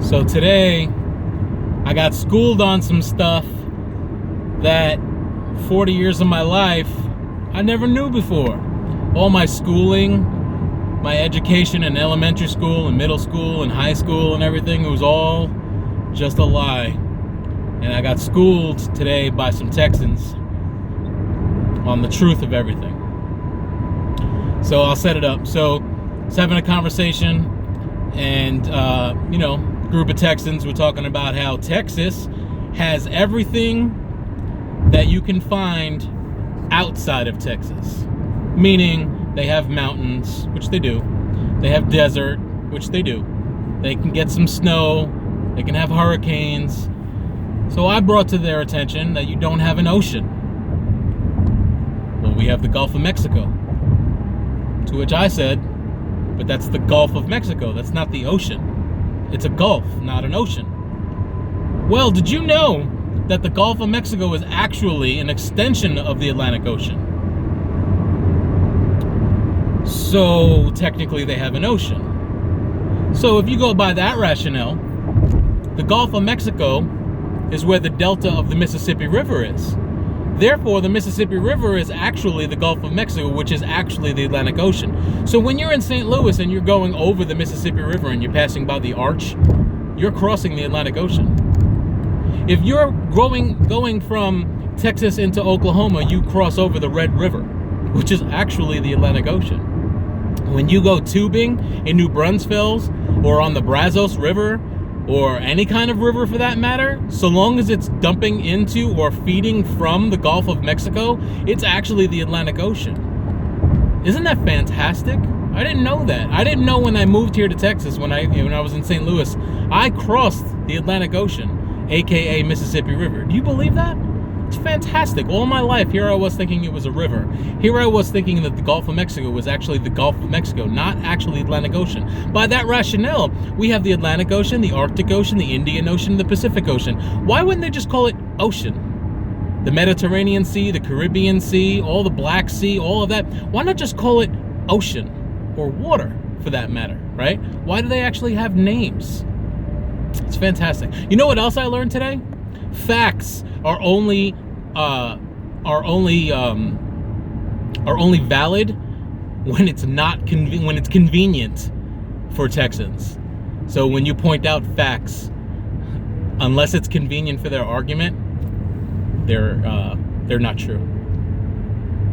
So today, I got schooled on some stuff that 40 years of my life I never knew before. All my schooling, my education in elementary school and middle school and high school and everything, it was all just a lie. And I got schooled today by some Texans on the truth of everything. So I'll set it up. So I was having a conversation, and group of Texans were talking about how Texas has everything that you can find outside of Texas. Meaning they have mountains, which they do. They have desert, which they do. They can get some snow. They can have hurricanes. So I brought to their attention that you don't have an ocean. Well, we have the Gulf of Mexico. To which I said, but that's the Gulf of Mexico. That's not the ocean. It's a gulf, not an ocean. Well, did you know that the Gulf of Mexico is actually an extension of the Atlantic Ocean? So technically they have an ocean. So if you go by that rationale, the Gulf of Mexico is where the delta of the Mississippi River is. Therefore, the Mississippi River is actually the Gulf of Mexico, which is actually the Atlantic Ocean. So when you're in St. Louis and you're going over the Mississippi River and you're passing by the arch, you're crossing the Atlantic Ocean. If you're going from Texas into Oklahoma, you cross over the Red River, which is actually the Atlantic Ocean. When you go tubing in New Braunfels or on the Brazos River, or any kind of river for that matter, so long as it's dumping into or feeding from the Gulf of Mexico, it's actually the Atlantic Ocean. Isn't that fantastic? I didn't know that. I didn't know when I moved here to Texas, when I was in St. Louis, I crossed the Atlantic Ocean, aka Mississippi River. Do you believe that? It's fantastic. All my life, here I was thinking it was a river. Here I was thinking that the Gulf of Mexico was actually the Gulf of Mexico, not actually the Atlantic Ocean. By that rationale, we have the Atlantic Ocean, the Arctic Ocean, the Indian Ocean, the Pacific Ocean. Why wouldn't they just call it ocean? The Mediterranean Sea, the Caribbean Sea, all the Black Sea, all of that. Why not just call it ocean or water for that matter, right? Why do they actually have names? It's fantastic. You know what else I learned today? Facts are only valid when it's when it's convenient for Texans. So when you point out facts, unless it's convenient for their argument, they're not true.